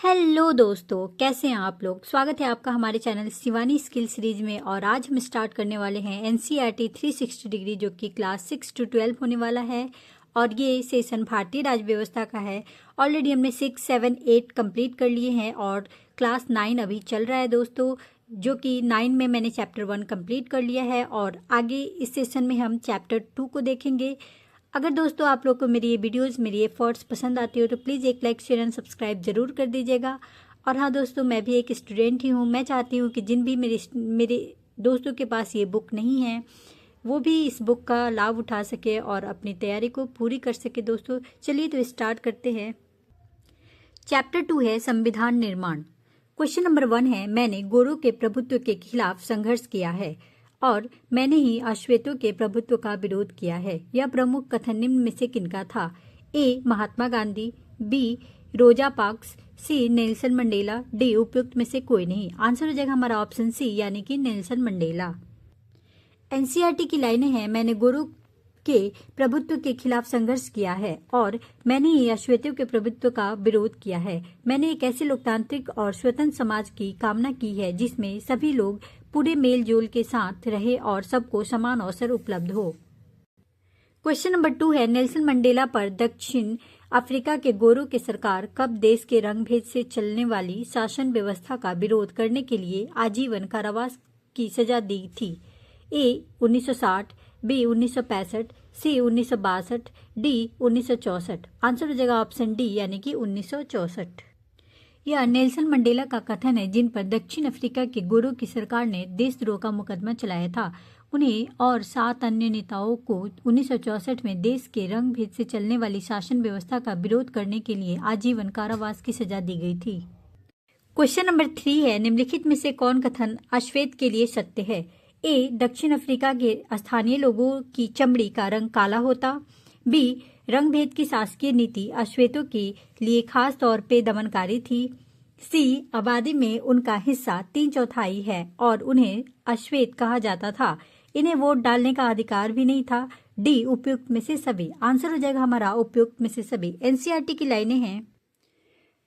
Hello दोस्तों, कैसे हैं आप लोग। स्वागत है आपका हमारे चैनल शिवानी स्किल सीरीज में। और आज हम स्टार्ट करने वाले हैं एनसीईआरटी 360 डिग्री, जो कि क्लास 6 to 12 होने वाला है। और ये सेशन भारतीय राज्य व्यवस्था का है। ऑलरेडी हमने 6, 7, 8 कंप्लीट कर लिए हैं और क्लास 9 अभी चल रहा है दोस्तों, जो कि 9 में मैंने चैप्टर 1 कंप्लीट कर लिया है। और आगे इस सेशन में हम चैप्टर 2 को देखेंगे। अगर दोस्तों आप लोग को मेरी ये वीडियोस, मेरी एफर्ट्स पसंद आती हो तो प्लीज़ एक लाइक, शेयर एंड सब्सक्राइब जरूर कर दीजिएगा। और हाँ दोस्तों, मैं भी एक स्टूडेंट ही हूँ। मैं चाहती हूँ कि जिन भी मेरे दोस्तों के पास ये बुक नहीं है वो भी इस बुक का लाभ उठा सके और अपनी तैयारी को पूरी कर सके। दोस्तों चलिए तो स्टार्ट करते हैं। चैप्टर 2 है संविधान निर्माण। क्वेश्चन नंबर 1 है, मैंने गोरों के प्रभुत्व के खिलाफ संघर्ष किया है और मैंने ही अश्वेतों के प्रभुत्व का विरोध किया है। यह प्रमुख कथन निम्न में से किनका था? A. Mahatma Gandhi, B. Rosa Parks, C. Nelson Mandela, D. उपयुक्त में से कोई नहीं। आंसर हो जाएगा हमारा ऑप्शन सी, यानी कि नेल्सन मंडेला। एनसीईआरटी की लाइनें हैं, मैंने गोरों के प्रभुत्व के खिलाफ संघर्ष किया है और मैंने ही अश्वेतों के प्रभुत्व का विरोध किया है। मैंने एक ऐसे लोकतांत्रिक और स्वतंत्र समाज की कामना की है जिसमें सभी लोग पूरे मेल जोल के साथ रहे और सबको समान अवसर उपलब्ध हो। क्वेश्चन नंबर 2 है, नेल्सन मंडेला पर दक्षिण अफ्रीका के गोरों की सरकार कब देश के रंग भेद से चलने वाली शासन व्यवस्था का विरोध करने के लिए आजीवन कारावास की सजा दी थी? ए. 1960, बी. 1965, सी. 1962, डी. 1964। आंसर हो जाएगा ऑप्शन डी, यानी कि 1964। यह नेल्सन मंडेला का कथन है जिन पर दक्षिण अफ्रीका के गोरों की सरकार ने देशद्रोह का मुकदमा चलाया था। उन्हें और 7 अन्य नेताओं को 1964 में देश के रंग भेद से चलने वाली शासन व्यवस्था का विरोध करने के लिए आजीवन कारावास की सजा दी गई थी। क्वेश्चन नंबर 3 है, निम्नलिखित में से कौन कथन अश्वेत के लिए सत्य है? ए. दक्षिण अफ्रीका के स्थानीय लोगों की चमड़ी का रंग काला होता, बी. रंग भेद की शासकीय नीति अश्वेतों के लिए खास तौर पे दमनकारी थी, सी. आबादी में उनका हिस्सा 3/4 है और उन्हें अश्वेत कहा जाता था, इन्हें वोट डालने का अधिकार भी नहीं था, डी. उपयुक्त में से सभी। आंसर हो जाएगा हमारा उपयुक्त में से सभी। एनसीईआरटी की लाइनें हैं,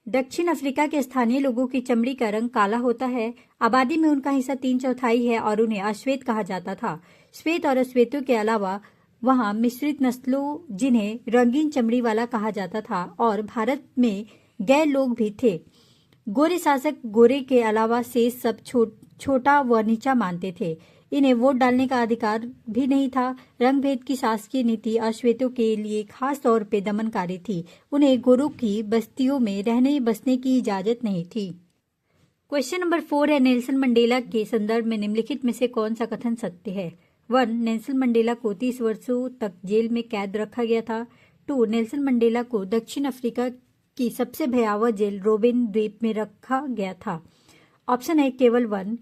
दक्षिण अफ्रीका के स्थानीय लोगों की चमड़ी का रंग काला होता है, आबादी में उनका हिस्सा 3/4 है और उन्हें अश्वेत कहा जाता था। श्वेत और अश्वेतों के अलावा वहां मिश्रित नस्लों जिन्हें रंगीन चमड़ी वाला कहा जाता था और भारत में गैर लोग भी थे। गोरे शासक गोरे के अलावा शेष सब छोटा व नीचा मानते थे, इन्हें वोट डालने का अधिकार भी नहीं था। रंग भेद की शासकीय नीति अश्वेतों के लिए खास तौर पे दमनकारी थी, उन्हें गोरों की बस्तियों में रहने बसने की इजाजत नहीं थी। क्वेश्चन नंबर 4 है, नेल्सन मंडेला के संदर्भ में निम्नलिखित में से कौन सा कथन सत्य है? 1. नेल्सन मंडेला को 30 वर्षों तक जेल में कैद रखा गया था। 2. नेल्सन मंडेला को दक्षिण अफ्रीका की सबसे भयावह जेल रोबेन द्वीप में रखा गया था। ऑप्शन है केवल 1,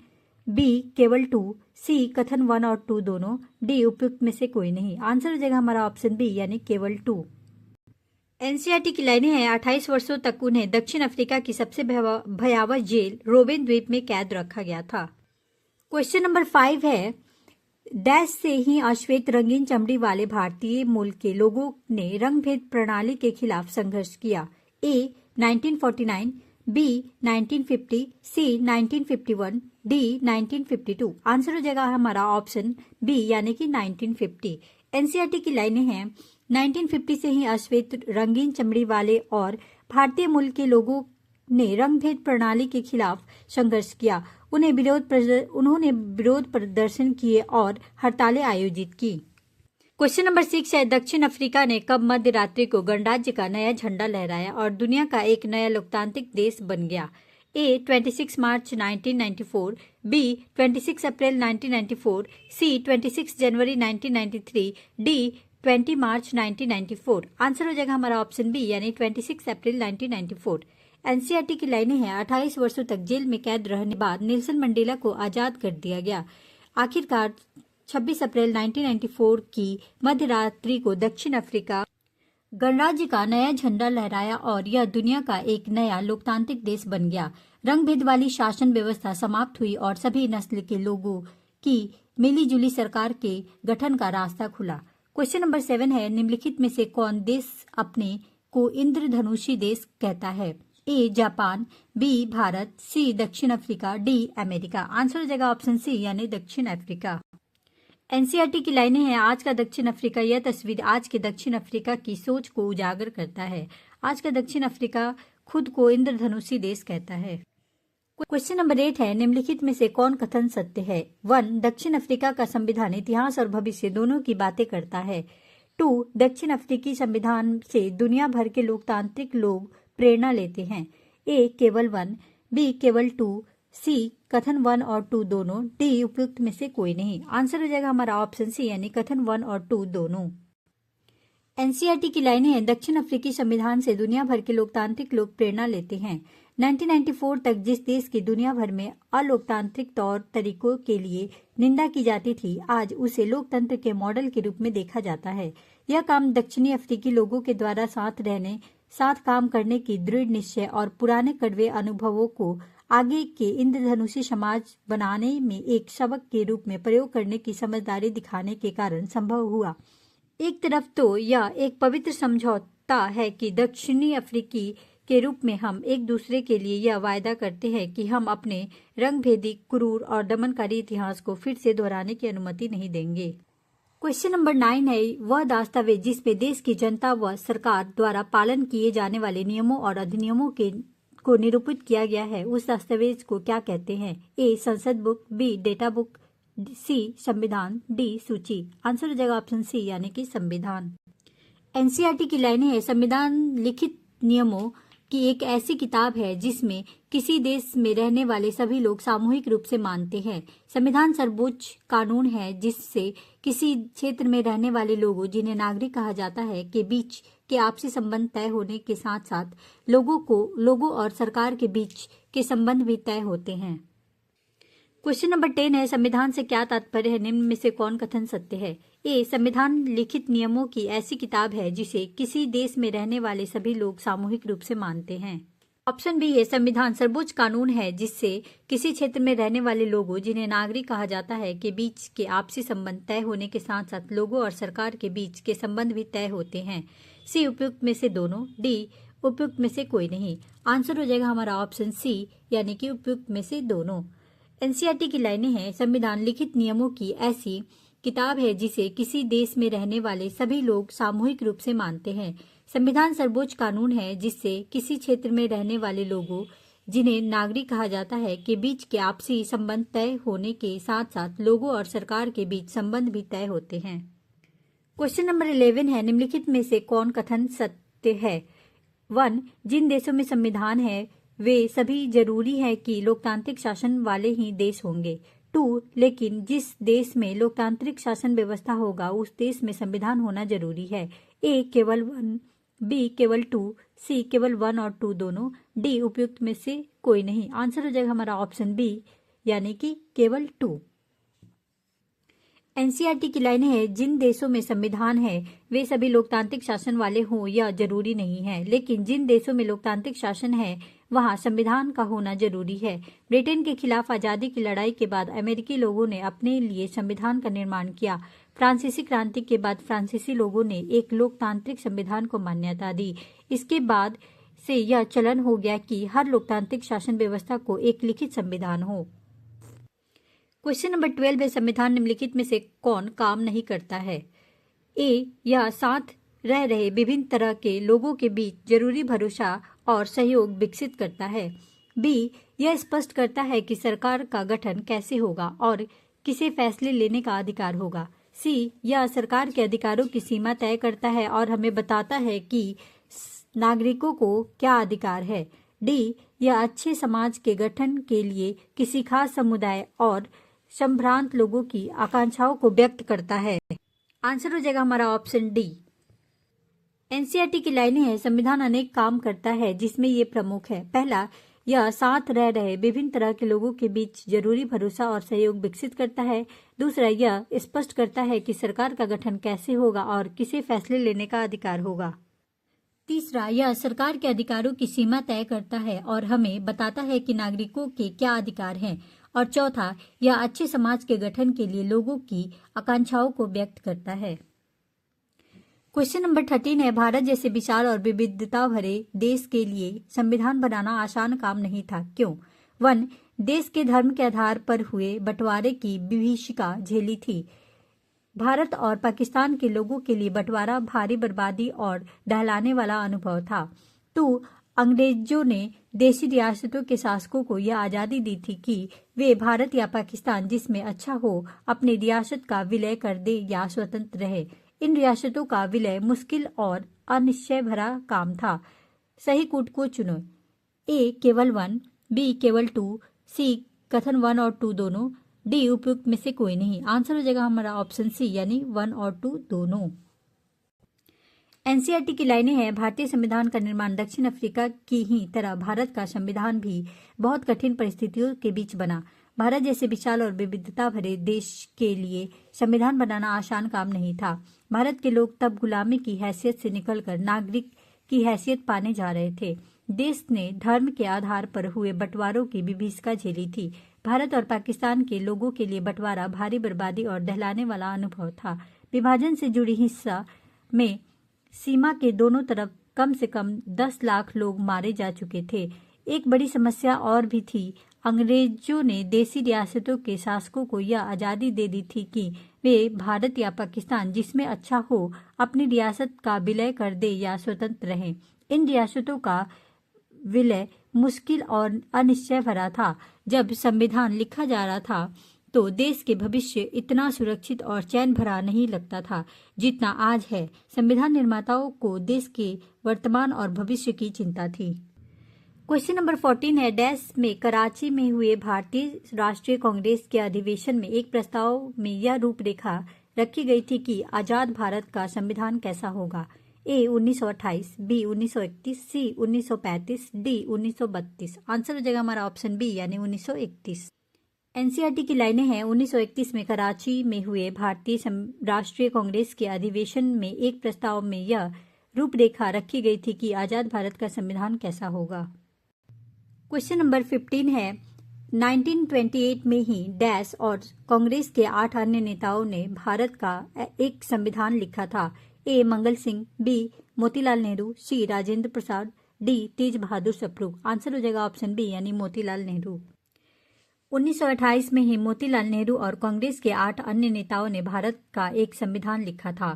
बी. केवल 2, सी. कथन 1 और 2 दोनों, डी. उपयुक्त में से कोई नहीं। आंसर हो जाएगा हमारा ऑप्शन बी, यानी केवल 2। एनसीईआरटी की लाइनें हैं, 28 वर्षों तक उन्हें दक्षिण अफ्रीका की सबसे भयावह जेल रोबेन द्वीप में कैद रखा गया था। क्वेश्चन नंबर 5 है, डैश से ही अश्वेत रंगीन चमड़ी वाले भारतीय मूल के लोगों ने रंग भेद प्रणाली के खिलाफ संघर्ष किया। ए. 1949, बी. 1950, सी. 1951, डी. 1952। आंसर हो जाएगा हमारा ऑप्शन बी, यानी कि 1950। एनसीईआरटी की लाइनें हैं, 1950 से ही अश्वेत रंगीन चमड़ी वाले और भारतीय मूल के लोगों ने रंग भेद प्रणाली के खिलाफ संघर्ष किया। उन्होंने विरोध प्रदर्शन किए और हड़तालें आयोजित की। क्वेश्चन नंबर 6 है, दक्षिण अफ्रीका ने कब मध्य रात्रि को गणराज्य का नया झंडा लहराया और दुनिया का एक नया लोकतांत्रिक देश बन गया? ए. 26 मार्च 1994, बी. 26 अप्रैल 1994, सी. 26 जनवरी 1993, डी. 20 मार्च 1994। आंसर हो जाएगा हमारा ऑप्शन बी, यानी 26 अप्रैल 1994। एनसीईआरटी की लाइनें हैं, 28 वर्षों तक जेल में कैद रहने बाद नेल्सन मंडेला को आजाद कर दिया गया। आखिरकार 26 अप्रैल 1994 की मध्य रात्रि को दक्षिण अफ्रीका गणराज्य का नया झंडा लहराया और यह दुनिया का एक नया लोकतांत्रिक देश बन गया। रंग भेद वाली शासन व्यवस्था समाप्त हुई और सभी नस्ल के लोगों की मिलीजुली सरकार के गठन का रास्ता खुला। क्वेश्चन नंबर 7 है, निम्नलिखित में से कौन देश अपने को इंद्रधनुषी देश कहता है? ए जापान, बी भारत, सी दक्षिण अफ्रीका, डी अमेरिका। आंसर हो जाएगा ऑप्शन सी यानी दक्षिण अफ्रीका। एनसीईआरटी की लाइनें हैं, आज का दक्षिण अफ्रीका। यह तस्वीर आज के दक्षिण अफ्रीका की सोच को उजागर करता है। आज का दक्षिण अफ्रीका खुद को इंद्रधनुषी देश कहता है। क्वेश्चन नंबर 8 है, निम्नलिखित में से कौन कथन सत्य है? 1. दक्षिण अफ्रीका का संविधान इतिहास और भविष्य दोनों की बातें करता है। 2. दक्षिण अफ्रीकी संविधान से दुनिया भर के लोकतांत्रिक लोग प्रेरणा लेते हैं। ए केवल 1, बी केवल 2, सी कथन 1 और 2 दोनों, डी उपयुक्त में से कोई नहीं। आंसर हो जाएगा हमारा ऑप्शन सी यानी कथन 1 और 2 दोनों। एनसीईआरटी की लाइनें हैं, दक्षिण अफ्रीकी संविधान से दुनिया भर के लोकतांत्रिक लोग प्रेरणा लेते हैं। 1994 तक जिस देश की दुनिया भर में अलोकतांत्रिक तौर तरीकों के लिए निंदा की जाती थी, आज उसे लोकतंत्र के मॉडल के रूप में देखा जाता है। यह काम दक्षिणी अफ्रीकी लोगों के द्वारा साथ रहने, साथ काम करने की दृढ़ निश्चय और पुराने कड़वे अनुभवों को आगे के इंद्रधनुषी समाज बनाने में एक सबक के रूप में प्रयोग करने की समझदारी दिखाने के कारण संभव हुआ। एक तरफ तो यह एक पवित्र समझौता है कि दक्षिणी अफ्रीकी के रूप में हम एक दूसरे के लिए यह वायदा करते हैं कि हम अपने रंगभेदी, क्रूर और दमनकारी इतिहास को फिर से दोहराने की अनुमति नहीं देंगे। क्वेश्चन नंबर 9 है, वह दस्तावेज जिसमें देश की जनता व सरकार द्वारा पालन किए जाने वाले नियमों और अधिनियमों को निरूपित किया गया है, उस दस्तावेज को क्या कहते हैं? ए संसद बुक, बी डेटा बुक, सी संविधान, डी सूची। आंसर हो जाएगा ऑप्शन सी यानी कि संविधान। एनसीईआरटी की लाइनें है, संविधान लिखित नियमों की एक ऐसी किताब है जिसमें किसी देश में रहने वाले सभी लोग सामूहिक रूप से मानते हैं। संविधान सर्वोच्च कानून है जिससे किसी क्षेत्र में रहने वाले लोगों, जिन्हें नागरिक कहा जाता है, के बीच के आपसी संबंध तय होने के साथ साथ लोगों और सरकार के बीच के संबंध भी तय होते हैं। क्वेश्चन नंबर 10 है, संविधान से क्या तात्पर्य है? निम्न में से कौन कथन सत्य है? ए संविधान लिखित नियमों की ऐसी किताब है जिसे किसी देश में रहने वाले सभी लोग सामूहिक रूप से मानते हैं। ऑप्शन बी है, संविधान सर्वोच्च कानून है जिससे किसी क्षेत्र में रहने वाले लोगों, जिन्हें नागरिक कहा जाता है, के बीच के आपसी संबंध तय होने के साथ साथ लोगों और सरकार के बीच के संबंध भी तय होते हैं। सी उपयुक्त में से दोनों, डी उपयुक्त में से कोई नहीं। आंसर हो जाएगा हमारा ऑप्शन सी यानी कि उपयुक्त में से दोनों। एनसीईआरटी की लाइनें हैं, संविधान लिखित नियमों की ऐसी किताब है जिसे किसी देश में रहने वाले सभी लोग सामूहिक रूप से मानते हैं। संविधान सर्वोच्च कानून है जिससे किसी क्षेत्र में रहने वाले लोगों, जिन्हें नागरिक कहा जाता है, के बीच के आपसी संबंध तय होने के साथ साथ लोगों और सरकार के बीच संबंध भी तय होते हैं। क्वेश्चन नंबर 11 है, निम्नलिखित में से कौन कथन सत्य है? 1. जिन देशों में संविधान है वे सभी जरूरी है कि लोकतांत्रिक शासन वाले ही देश होंगे। 2. लेकिन जिस देश में लोकतांत्रिक शासन व्यवस्था होगा उस देश में संविधान होना जरूरी है। ए केवल 1, बी केवल 2, सी केवल 1 और 2 दोनों, डी उपयुक्त में से कोई नहीं। आंसर हो जाएगा हमारा ऑप्शन बी यानी कि केवल 2। एनसीईआरटी की लाइनें है, जिन देशों में संविधान है वे सभी लोकतांत्रिक शासन वाले हों यह जरूरी नहीं है, लेकिन जिन देशों में लोकतांत्रिक शासन है वहां संविधान का होना जरूरी है। ब्रिटेन के खिलाफ आजादी की लड़ाई के बाद अमेरिकी लोगों ने अपने लिए संविधान का निर्माण किया। फ्रांसीसी क्रांति के बाद फ्रांसीसी लोगों ने एक लोकतांत्रिक संविधान को मान्यता दी। इसके बाद से यह चलन हो गया कि हर लोकतांत्रिक शासन व्यवस्था को एक लिखित संविधान हो। क्वेश्चन नंबर 12 है, संविधान निम्नलिखित में से कौन काम नहीं करता है? ए यह साथ रह रहे विभिन्न तरह के लोगों के बीच जरूरी भरोसा और सहयोग विकसित करता है। बी यह स्पष्ट करता है कि सरकार का गठन कैसे होगा और किसे फैसले लेने का अधिकार होगा। सी यह सरकार के अधिकारों की सीमा तय करता है और हमें बताता है कि नागरिकों को क्या अधिकार है। डी यह अच्छे समाज के गठन के लिए किसी खास समुदाय और संभ्रांत लोगों की आकांक्षाओं को व्यक्त करता है। आंसर हो जाएगा हमारा ऑप्शन डी। एनसीईआरटी की लाइनें हैं, संविधान अनेक काम करता है जिसमें ये प्रमुख है। पहला, यह साथ रह रहे विभिन्न तरह के लोगों के बीच जरूरी भरोसा और सहयोग विकसित करता है। दूसरा, यह स्पष्ट करता है कि सरकार का गठन कैसे होगा और किसे फैसले लेने का अधिकार होगा। तीसरा, यह सरकार के अधिकारों की सीमा तय करता है और हमें बताता है कि नागरिकों के क्या अधिकार हैं। और चौथा, यह अच्छे समाज के गठन के लिए लोगों की आकांक्षाओं को व्यक्त करता है। क्वेश्चन नंबर 13 है, भारत जैसे विशाल और विविधता भरे देश के लिए संविधान बनाना आसान काम नहीं था, क्यों? 1. देश के धर्म के आधार पर हुए बंटवारे की विभीषिका झेली थी। भारत और पाकिस्तान के लोगों के लिए बंटवारा भारी बर्बादी और दहलाने वाला अनुभव था। 2. अंग्रेजों ने देशी रियासतों के शासकों को यह आज़ादी दी थी कि वे भारत या पाकिस्तान जिसमें अच्छा हो अपनी रियासत का विलय कर दे या स्वतंत्र रहे। इन रियासतों का विलय मुश्किल और अनिश्चय भरा काम था। सही कूट को चुनो। ए केवल 1, बी केवल 2, सी कथन 1 और 2 दोनों, डी उपयुक्त में से कोई नहीं। आंसर हो जाएगा हमारा ऑप्शन सी यानी 1 और 2 दोनों। एनसीईआरटी की लाइनें हैं, भारतीय संविधान का निर्माण दक्षिण अफ्रीका की ही तरह भारत का संविधान भी बहुत कठिन परिस्थितियों के बीच बना। भारत जैसे विशाल और विविधता भरे देश के लिए संविधान बनाना आसान काम नहीं था। भारत के लोग तब गुलामी की हैसियत से निकलकर नागरिक की हैसियत पाने जा रहे थे। देश ने धर्म के आधार पर हुए बंटवारों की विभीषिका झेली थी। भारत और पाकिस्तान के लोगों के लिए बंटवारा भारी बर्बादी और दहलाने वाला अनुभव था। विभाजन से जुड़ी हिस्सा में सीमा के दोनों तरफ कम से कम 10 लाख लोग मारे जा चुके थे। एक बड़ी समस्या और भी थी। अंग्रेजों ने देशी रियासतों के शासकों को यह आज़ादी दे दी थी कि वे भारत या पाकिस्तान जिसमें अच्छा हो अपनी रियासत का विलय कर दे या स्वतंत्र रहें। इन रियासतों का विलय मुश्किल और अनिश्चय भरा था। जब संविधान लिखा जा रहा था तो देश के भविष्य इतना सुरक्षित और चैन भरा नहीं लगता था जितना आज है। संविधान निर्माताओं को देश के वर्तमान और भविष्य की चिंता थी। क्वेश्चन नंबर 14 है, डैश में कराची में हुए भारतीय राष्ट्रीय कांग्रेस के अधिवेशन में एक प्रस्ताव में यह रूपरेखा रखी गई थी कि आजाद भारत का संविधान कैसा होगा। ए 1928, बी 1931, सी 1935, डी 1932। आंसर हो जाएगा हमारा ऑप्शन बी यानी 1931। एनसीईआरटी की लाइनें हैं, 1931 में कराची में हुए भारतीय राष्ट्रीय कांग्रेस के अधिवेशन में एक प्रस्ताव में यह रूपरेखा रखी गई थी कि आजाद भारत का संविधान कैसा होगा। क्वेश्चन नंबर 15 है, 1928 में ही डैश और कांग्रेस के 8 अन्य नेताओं ने भारत का एक संविधान लिखा था। ए मंगल सिंह, बी मोतीलाल नेहरू, सी राजेंद्र प्रसाद, डी तेज बहादुर सप्रू। आंसर हो जाएगा ऑप्शन बी यानी मोतीलाल नेहरू। 1928 में ही मोतीलाल नेहरू और कांग्रेस के 8 अन्य नेताओं ने भारत का एक संविधान लिखा था।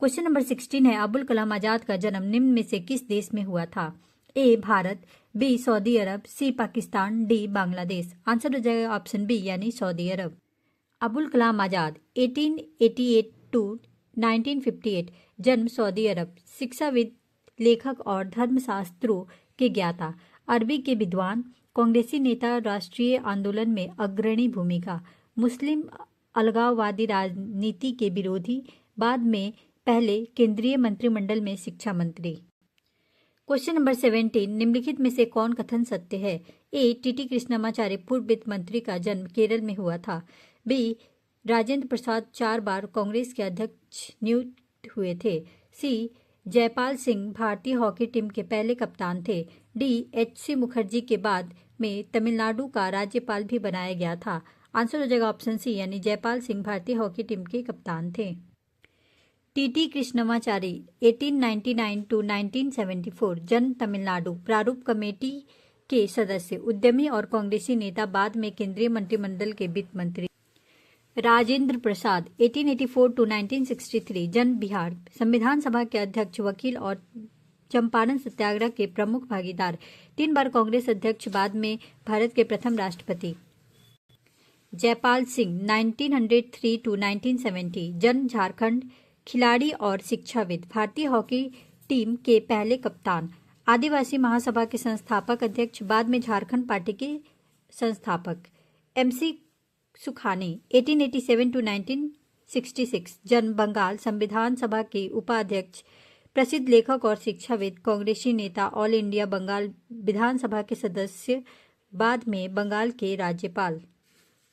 क्वेश्चन नंबर 16 है, अबुल कलाम आजाद का जन्म निम्न में से किस देश में हुआ था। A Bharat, B Saudi Arab, C Pakistan, D Bangladesh. Answer हो जाएगा ऑप्शन बी यानी Saudi Arab. Abul Kalam Azad 1888 to 1958, जन्म सऊदी अरब, शिक्षाविद, लेखक और धर्मशास्त्रों के ज्ञाता, अरबी के विद्वान, कांग्रेसी नेता, राष्ट्रीय आंदोलन में अग्रणी भूमिका, मुस्लिम अलगाववादी राजनीति के विरोधी, बाद में पहले केंद्रीय मंत्रिमंडल में शिक्षा मंत्री। क्वेश्चन नंबर 17, निम्नलिखित में से कौन कथन सत्य है। ए टीटी कृष्णमाचार्य पूर्व वित्त मंत्री का जन्म केरल में हुआ था। बी राजेंद्र प्रसाद 4 बार कांग्रेस के अध्यक्ष नियुक्त हुए थे। सी जयपाल सिंह भारतीय हॉकी टीम के पहले कप्तान थे। डी एच.सी. मुखर्जी के बाद में तमिलनाडु का राज्यपाल भी बनाया गया था। आंसर हो जाएगा ऑप्शन सी यानी जयपाल सिंह भारतीय हॉकी टीम के कप्तान थे। टीटी कृष्णमाचारी 1899 टू 1974, जन्म तमिलनाडु, प्रारूप कमेटी के सदस्य, उद्यमी और कांग्रेसी नेता, बाद में केंद्रीय मंत्रिमंडल के वित्त मंत्री। राजेंद्र प्रसाद 1884 टू 1963, जन्म बिहार, संविधान सभा के अध्यक्ष, वकील और चंपारण सत्याग्रह के प्रमुख भागीदार, 3 बार कांग्रेस अध्यक्ष, बाद में भारत के प्रथम राष्ट्रपति। जयपाल सिंह 1903 टू 1970, जन्म झारखंड, खिलाड़ी और शिक्षाविद, भारतीय हॉकी टीम के पहले कप्तान, आदिवासी महासभा के संस्थापक अध्यक्ष, बाद में झारखंड पार्टी के संस्थापक। एमसी सुखानी 1887 टू 1966, जन्म बंगाल, संविधान सभा के उपाध्यक्ष, प्रसिद्ध लेखक और शिक्षाविद, कांग्रेसी नेता, ऑल इंडिया बंगाल विधानसभा के सदस्य, बाद में बंगाल के राज्यपाल।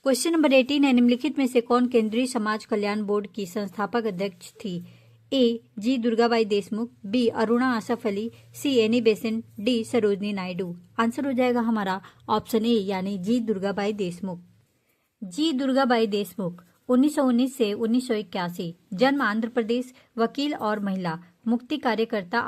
क्वेश्चन नंबर 18 है, निम्नलिखित में से कौन केंद्रीय समाज कल्याण बोर्ड की संस्थापक अध्यक्ष थी। ए जी Durgabai Deshmukh, B Aruna Asaf Ali, C Annie Besant, D Sarojini Naidu. Answer हो जाएगा हमारा ऑप्शन ए यानी जी दुर्गाबाई देशमुख। जी दुर्गाबाई देशमुख 1919 से 1981। जन्म आंध्र प्रदेश। वकील और महिला मुक्ति कार्यकर्ता,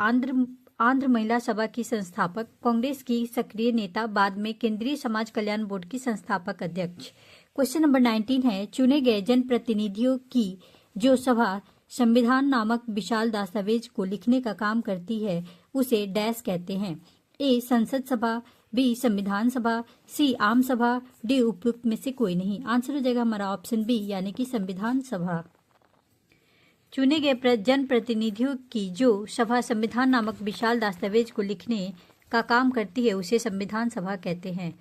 आंध्र महिला सभा की संस्थापक, कांग्रेस की सक्रिय नेता, बाद में केंद्रीय समाज कल्याण बोर्ड की संस्थापक अध्यक्ष। क्वेश्चन नंबर 19 है, चुने गए जनप्रतिनिधियों की जो सभा संविधान नामक विशाल दस्तावेज को लिखने का काम करती है उसे डैश कहते हैं। ए संसद सभा, बी संविधान सभा, सी आम सभा, डी उपयुक्त में से कोई नहीं। आंसर हो जाएगा हमारा ऑप्शन बी यानी कि संविधान सभा। चुने गए जनप्रतिनिधियों की जो सभा संविधान नामक विशाल दस्तावेज को लिखने का काम करती है उसे संविधान सभा कहते हैं।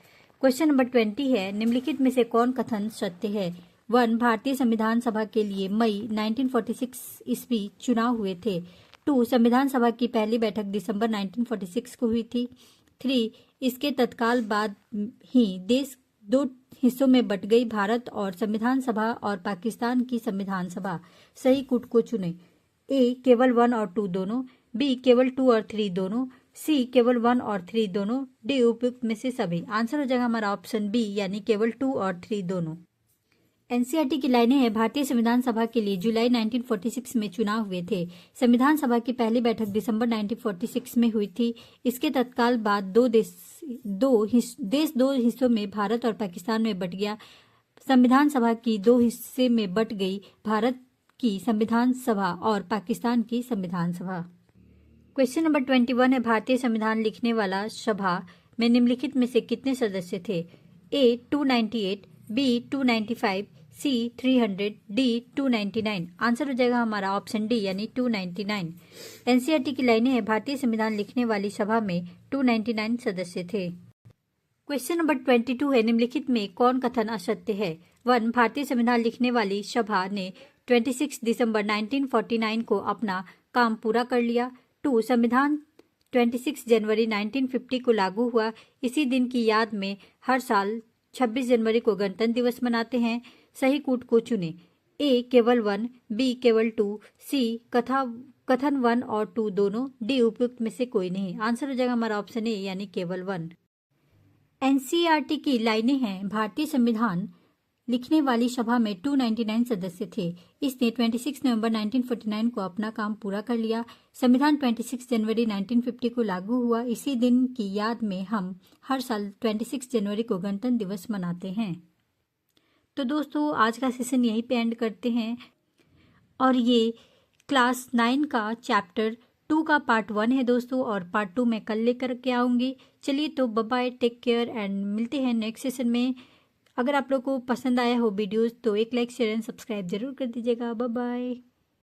क्वेश्चन नंबर 20 है, निम्नलिखित में से कौन कथन सत्य है। 1. भारतीय संविधान सभा के लिए मई 1946 ईस्वी चुनाव हुए थे। 2. संविधान सभा की पहली बैठक दिसंबर 1946 को हुई थी। 3. इसके तत्काल बाद ही देश दो हिस्सों में बट गई, भारत और संविधान सभा और पाकिस्तान की संविधान सभा। सही कूट को चुने। ए केवल 1 और 2 दोनों, बी केवल 2 और 3 दोनों, सी केवल 1 और 3 दोनों, डी उपयुक्त में से सभी। आंसर हो जाएगा हमारा ऑप्शन बी यानी केवल 2 और 3 दोनों। एनसीईआरटी की लाइनें हैं, भारतीय संविधान सभा के लिए जुलाई 1946 में चुनाव हुए थे। संविधान सभा की पहली बैठक दिसंबर 1946 में हुई थी। इसके तत्काल बाद देश दो हिस्सों में, भारत और पाकिस्तान में बट गया। संविधान सभा की 2 हिस्से में बट गई, भारत की संविधान सभा और पाकिस्तान की संविधान सभा। क्वेश्चन नंबर 21 है, भारतीय संविधान लिखने वाला सभा में निम्नलिखित में से कितने सदस्य थे। ए 298, बी 295, सी 300, डी 299। आंसर हो जाएगा हमारा ऑप्शन डी यानी 299। एनसीईआरटी की लाइनें हैं, भारतीय संविधान लिखने वाली सभा में 299 सदस्य थे। क्वेश्चन नंबर 22 है, निम्नलिखित में कौन कथन असत्य है। 1. भारतीय संविधान लिखने वाली सभा ने 26 दिसंबर 1949 को अपना काम पूरा कर लिया। 2. संविधान 26 जनवरी 1950 को लागू हुआ। इसी दिन की याद में हर साल 26 जनवरी को गणतंत्र दिवस मनाते हैं। सही कूट को चुने। ए केवल 1, बी केवल 2, सी कथन 1 और 2 दोनों, डी उपयुक्त में से कोई नहीं। आंसर हो जाएगा हमारा ऑप्शन ए यानी केवल 1। एनसीईआरटी की लाइनें हैं, भारतीय संविधान लिखने वाली सभा में 299 सदस्य थे। इसने 26 नवंबर 1949 को अपना काम पूरा कर लिया। संविधान 26 जनवरी 1950 को लागू हुआ। इसी दिन की याद में हम हर साल 26 जनवरी को गणतंत्र दिवस मनाते हैं। तो दोस्तों आज का सेशन यहीं पे एंड करते हैं और ये क्लास 9 का चैप्टर 2 का पार्ट 1 है दोस्तों, और पार्ट 2 मैं कल लेकर के आऊँगी। चलिए तो bye bye, take care and मिलते हैं नेक्स्ट सेशन में। अगर आप लोग को पसंद आया हो वीडियोस तो एक लाइक, शेयर एंड सब्सक्राइब जरूर कर दीजिएगा। Bye bye.